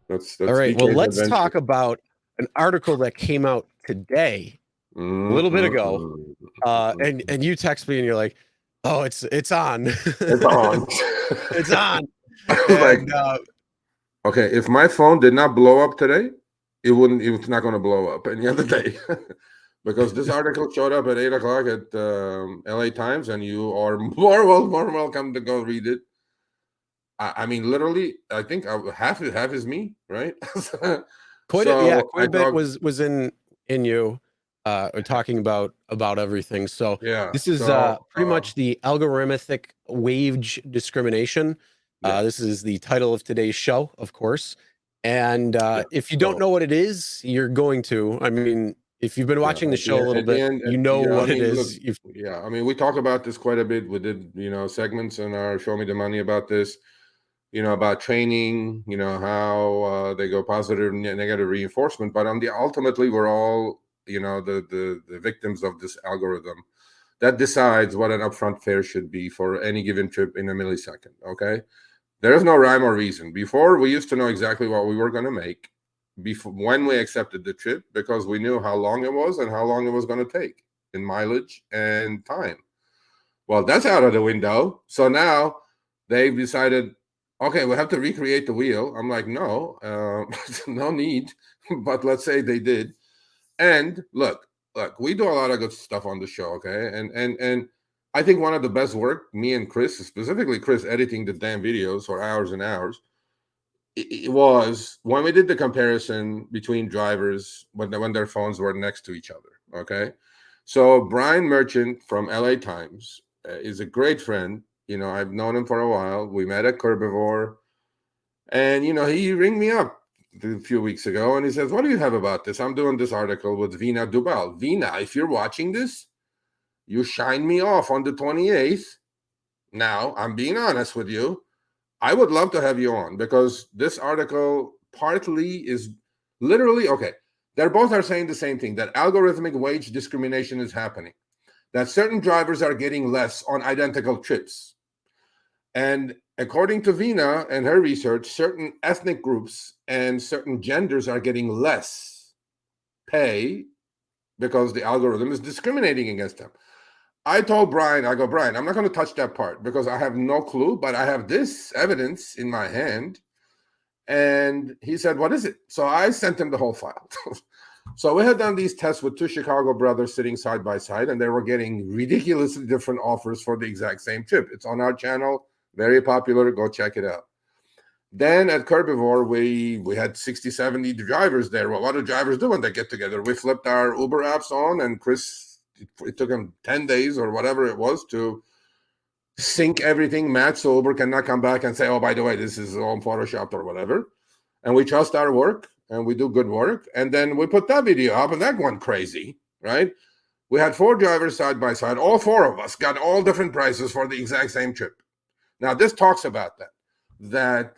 That's All right. Well, DK's let's adventure. talk about an article that came out today, a little bit ago. And you text me and you're like, "Oh, it's on, It's on. it's on." I was like, And okay, if my phone did not blow up today, it wouldn't. It's not going to blow up any other day, because this article showed up at 8 o'clock at LA Times, and you are more welcome to go read it. I mean, literally, I think half is me, right? yeah, So quite I a bit talked, was in you talking about everything. So yeah. this is So pretty much the algorithmic wage discrimination. yeah, This is the title of today's show, of course. And yeah. if you don't So know what it is, you're going to. I mean, if you've been yeah, watching the show a little at the bit, end, you know yeah. I what it mean, look, is. You've yeah. I mean, we talk about this quite a bit. We did, segments in our Show Me the Money about this. About training. How they go positive and negative reinforcement. But ultimately, we're all, the victims of this algorithm that decides what an upfront fare should be for any given trip in a millisecond. Okay. There is no rhyme or reason. Before, we used to know exactly what we were going to make before when we accepted the trip, because we knew how long it was and how long it was going to take in mileage and time. Well, that's out of the window. So now they've decided, okay, we have to recreate the wheel. I'm like, no, no need. But let's say they did. And look, we do a lot of good stuff on the show, okay? And I think one of the best work, me and Chris, specifically Chris, editing the damn videos for hours and hours, it was when we did the comparison between drivers when their phones were next to each other. Okay, so Brian Merchant from LA Times is a great friend. I've known him for a while. We met at Curbivore, and he ringed me up a few weeks ago, and he says, "What do you have about this? I'm doing this article with Vina Dubal. Vina, if you're watching this, you shine me off on the 28th. Now, I'm being honest with you. I would love to have you on, because this article partly is literally okay. They're both are saying the same thing, that algorithmic wage discrimination is happening, that certain drivers are getting less on identical trips. And according to Vina and her research, certain ethnic groups and certain genders are getting less pay because the algorithm is discriminating against them. I told Brian, I go, Brian, I'm not going to touch that part because I have no clue, but I have this evidence in my hand. And he said, what is it? So I sent him the whole file. So we had done these tests with two Chicago brothers sitting side by side, and they were getting ridiculously different offers for the exact same trip. It's on our channel, very popular. Go check it out. Then at Curbivore, we had 60, 70 drivers there. Well, what do drivers do when they get together? We flipped our Uber apps on, and Chris, it took him 10 days or whatever it was to sync everything, match, so Uber cannot come back and say, oh, by the way, this is all photoshopped or whatever. And we trust our work, and we do good work. And then we put that video up, and that went crazy, right? We had 4 drivers side by side. All 4 of us got all different prices for the exact same trip. Now, this talks about that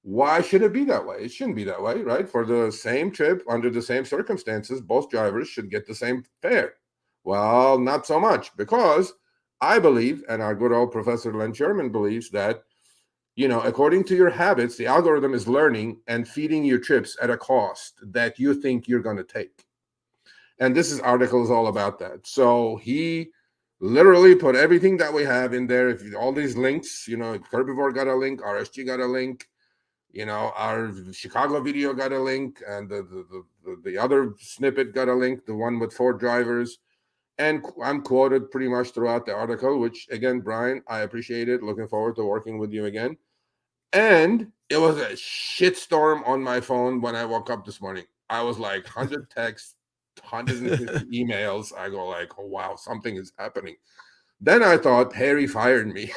why should it be that way? It shouldn't be that way, right? For the same trip, under the same circumstances, both drivers should get the same fare. Well, not so much, because I believe, and our good old Professor Len Sherman believes, that, according to your habits, the algorithm is learning and feeding you trips at a cost that you think you're going to take. And this article is all about that. So he literally put everything that we have in there. If all these links, Herbivore got a link, RSG got a link, our Chicago video got a link, and the other snippet got a link, the one with 4 drivers. And I'm quoted pretty much throughout the article, which, again, Brian, I appreciate it. Looking forward to working with you again. And it was a shitstorm on my phone when I woke up this morning. I was like 100 texts, 150 emails. I go like, oh, wow, something is happening. Then I thought Harry fired me.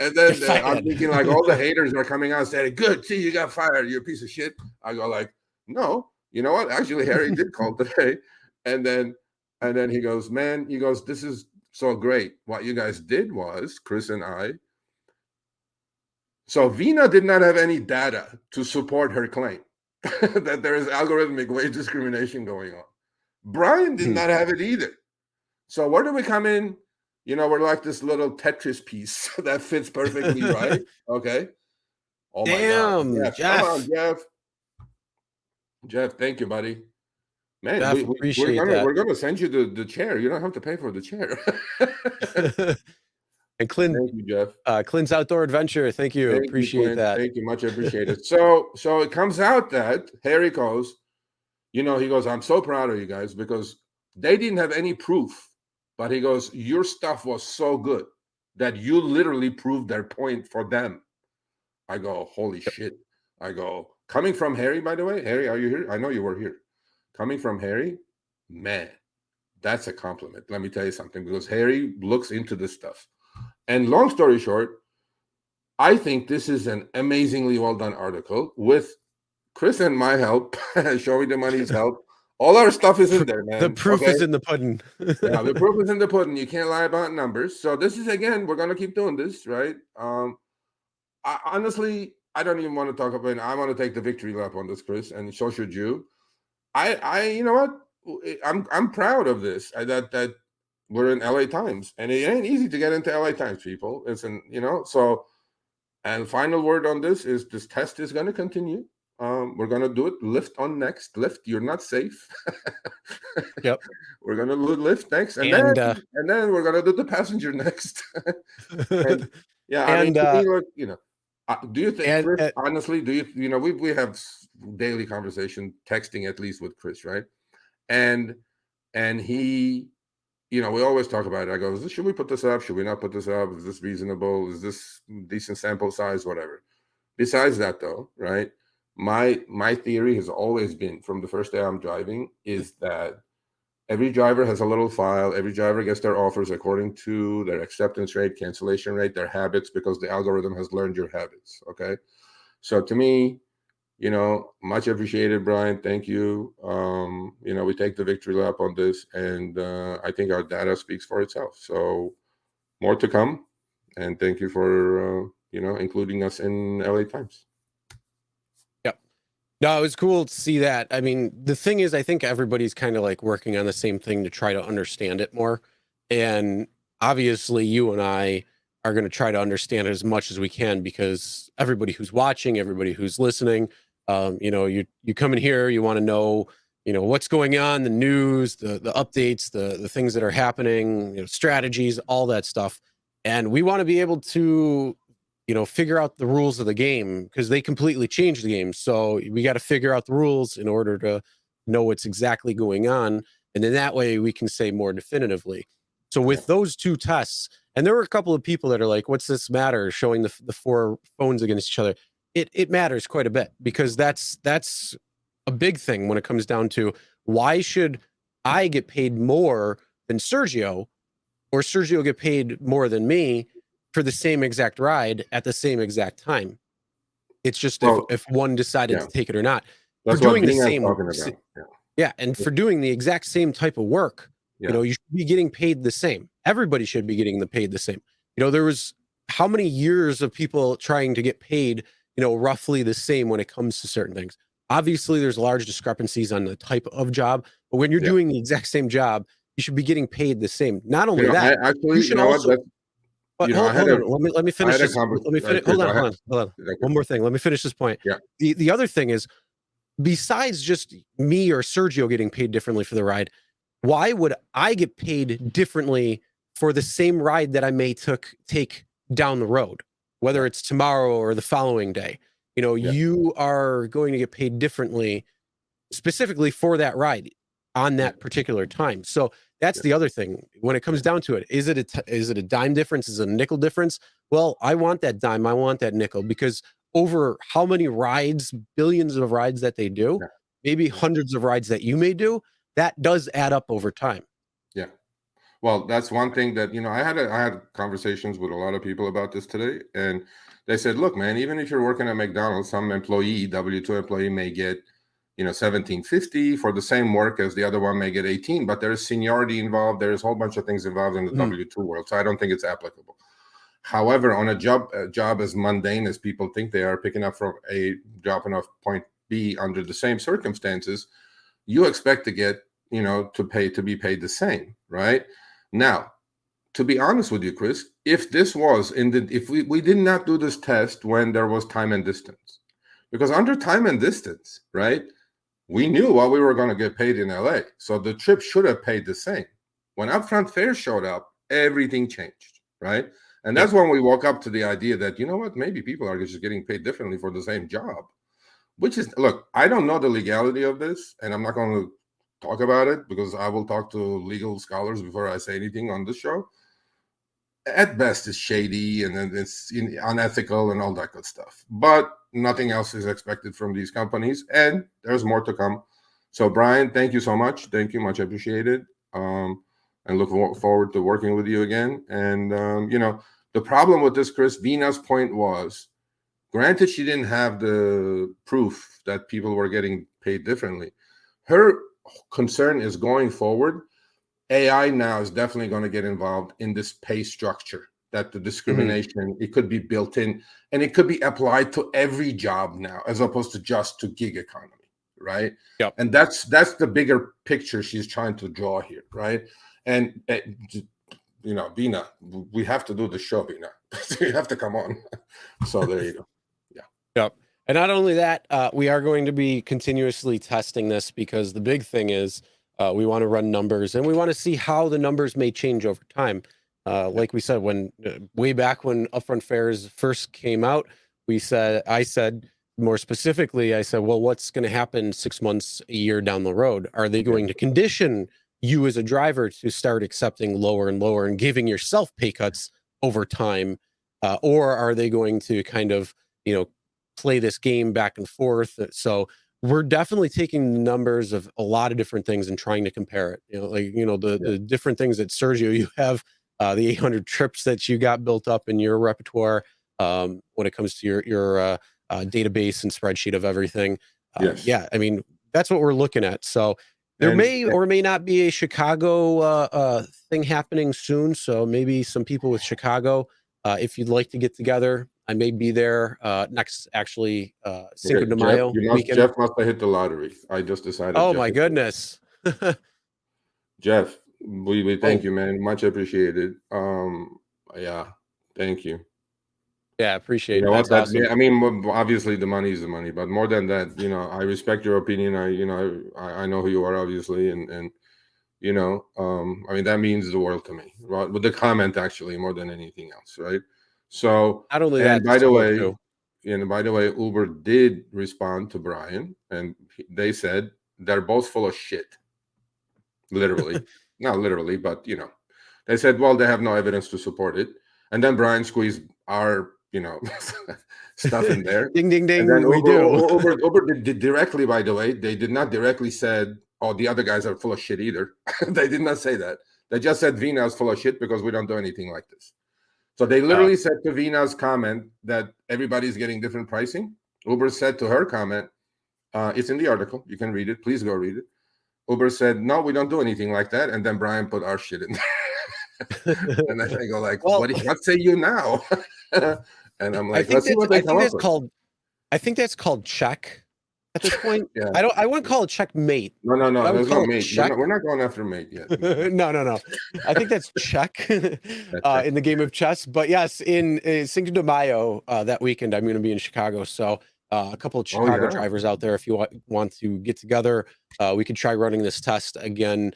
And you're then I'm fired. thinking like all the haters are coming out saying, good, see, you got fired. You're a piece of shit. I go like, no, you know what? Actually, Harry did call today. And then he goes, man, this is so great. What you guys did was, Chris and I, so Vina did not have any data to support her claim that there is algorithmic wage discrimination going on. Brian did not have it either. So where do we come in? We're like this little Tetris piece that fits perfectly right. Okay. Oh my God. Damn, Yes. Jeff. Come on, Jeff. Jeff, thank you, buddy. Man, Jeff, appreciate that. we're gonna send you the chair. You don't have to pay for the chair. And Clint, Thank you, Jeff. Clint's Outdoor Adventure. Thank you. Thank you, Appreciate Clint. that. Thank you, much appreciated. So it comes out that Harry goes, he goes, I'm so proud of you guys because they didn't have any proof, but he goes, your stuff was so good that you literally proved their point for them. I go, holy shit. I go, coming from Harry, by the way, Harry, are you here? I know you were here. Coming from Harry, man, that's a compliment. Let me tell you something, because Harry looks into this stuff. And long story short, I think this is an amazingly well done article with Chris and my help, Show Me the Money's help. All our stuff is in there, man. The proof is in the pudding. Yeah, the proof is in the pudding. You can't lie about numbers. So this is, again, we're going to keep doing this, right? Honestly, I don't even want to talk about it. I want to take the victory lap on this, Chris, and so should you. You know what? I'm proud of this. That we're in LA Times, and it ain't easy to get into LA Times, people. So. And final word on this is this test is going to continue. We're going to do it. Lyft on next. Lyft, you're not safe. Yep. We're going to do Lyft next, and then we're going to do the passenger next. And, yeah, I mean, do you think, Chris, honestly, we have daily conversation, texting at least with Chris, right? And he, we always talk about it. I go, should we put this up? Should we not put this up? Is this reasonable? Is this decent sample size? Whatever. Besides that, though, right? My theory has always been, from the first day I'm driving, is that every driver has a little file. Every driver gets their offers according to their acceptance rate, cancellation rate, their habits, because the algorithm has learned your habits. Okay. So to me, much appreciated, Brian. Thank you. We take the victory lap on this, and I think our data speaks for itself. So more to come, and thank you for including us in LA Times. Yep. No, it was cool to see that. I mean, the thing is, I think everybody's kind of like working on the same thing to try to understand it more. And obviously, you and I are going to try to understand it as much as we can, because everybody who's watching, everybody who's listening, you come in here, you want to know, what's going on, the news, the updates, the things that are happening, strategies, all that stuff. And we want to be able to, figure out the rules of the game, because they completely changed the game. So we got to figure out the rules in order to know what's exactly going on. And then that way we can say more definitively. So with those two tests, and there were a couple of people that are like, what's this matter, showing the four phones against each other. It matters quite a bit, because that's a big thing when it comes down to, why should I get paid more than Sergio, or Sergio get paid more than me for the same exact ride at the same exact time? It's just if one decided to take it or not. That's for doing the same. And for doing the exact same type of work, you should be getting paid the same. Everybody should be getting paid the same. There was how many years of people trying to get paid roughly the same when it comes to certain things. Obviously, there's large discrepancies on the type of job, but when you're doing the exact same job, you should be getting paid the same. Not only that, you should also. But hold on. Let me finish this. Let me finish. Hold on. One more thing. Let me finish this point. Yeah. The other thing is, besides just me or Sergio getting paid differently for the ride, why would I get paid differently for the same ride that I may take down the road? Whether it's tomorrow or the following day, you are going to get paid differently, specifically for that ride on that particular time. So that's the other thing. When it comes down to it, is it a dime difference? Is it a nickel difference? Well, I want that dime. I want that nickel, because over how many rides, billions of rides that they do, maybe hundreds of rides that you may do, that does add up over time. Yeah. Well, that's one thing that, I had conversations with a lot of people about this today, and they said, look, man, even if you're working at McDonald's, some employee, W-2 employee, may get, $17.50 for the same work as the other one may get 18, but there's seniority involved. There's a whole bunch of things involved in the W-2 world. So I don't think it's applicable. However, on a job as mundane as people think they are, picking up from dropping off point B under the same circumstances, you expect to get, to be paid the same, right? Now, to be honest with you, Chris, if this was if we did not do this test when there was time and distance, because under time and distance, right, we knew what we were going to get paid in LA. So the trip should have paid the same. When upfront fare showed up, everything changed, right? And that's when we woke up to the idea that, you know what, maybe people are just getting paid differently for the same job, which is, look, I don't know the legality of this, and I'm not going to talk about it because I will talk to legal scholars before I say anything on this show. At best, it's shady and it's unethical and all that good stuff. But nothing else is expected from these companies, and there's more to come. So, Brian, thank you so much. Thank you, much appreciated. And look forward to working with you again. And the problem with this, Chris, Vina's point was, granted, she didn't have the proof that people were getting paid differently. Her concern is going forward. AI now is definitely going to get involved in this pay structure, that the discrimination, it could be built in, and it could be applied to every job now, as opposed to just to gig economy, right? Yep. And that's the bigger picture she's trying to draw here, right? And, Vina, we have to do the show, Vina. You have to come on. So there you go. Yeah. Yep. And not only that, we are going to be continuously testing this, because the big thing is, we want to run numbers, and we want to see how the numbers may change over time. Like we said, way back when upfront fares first came out, I said more specifically, well, what's going to happen 6 months, a year down the road? Are they going to condition you as a driver to start accepting lower and lower and giving yourself pay cuts over time? Or are they going to kind of, play this game back and forth? So we're definitely taking the numbers of a lot of different things and trying to compare it. The different things that, Sergio, you have the 800 trips that you got built up in your repertoire when it comes to your database and spreadsheet of everything. Yeah, I mean, that's what we're looking at. So there may or may not be a Chicago thing happening soon. So maybe some people with Chicago, if you'd like to get together, I may be there next, actually, Cinco de Mayo weekend. Jeff must have hit the lottery. I just decided. Oh, my goodness. Jeff, we thank you, man. Much appreciated. Yeah, thank you. Yeah, appreciate it. That's awesome. I mean, obviously the money is the money, but more than that, I respect your opinion. I know who you are, obviously, and I mean, that means the world to me, right? With the comment, actually, more than anything else, right? So, not only that, by the way, Uber did respond to Brian, and they said they're both full of shit. Literally, not literally, but they said, well, they have no evidence to support it. And then Brian squeezed our, stuff in there. Ding, ding, ding. And then we do. Uber did directly, by the way, they did not directly said, oh, the other guys are full of shit either. They did not say that. They just said Vina is full of shit because we don't do anything like this. So they literally said to Vina's comment that everybody's getting different pricing. Uber said to her comment, it's in the article. You can read it. Please go read it. Uber said, no, we don't do anything like that. And then Brian put our shit in there. And then I go like, well, what say you now? And I'm like, let's see what they come up with. I think that's called check at this point. Yeah. I wouldn't call it checkmate. No. There's no mate. We're not going after mate yet. No. I think that's check in the game of chess. But yes, in Cinco de Mayo that weekend, I'm going to be in Chicago. So a couple of Chicago drivers out there, if you want to get together, we could try running this test again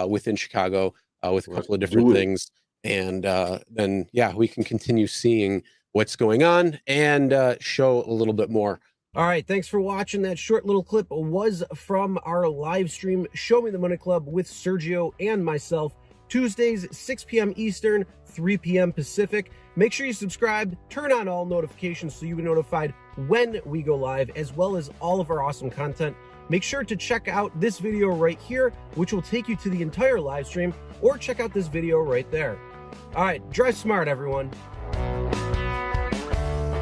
within Chicago with a couple of different things. And then, we can continue seeing what's going on and show a little bit more. All right, thanks for watching. That short little clip was from our live stream, Show Me the Money Club with Sergio and myself, Tuesdays, 6 p.m. Eastern, 3 p.m. Pacific. Make sure you subscribe, turn on all notifications so you get notified when we go live, as well as all of our awesome content. Make sure to check out this video right here, which will take you to the entire live stream, or check out this video right there. All right, drive smart, everyone.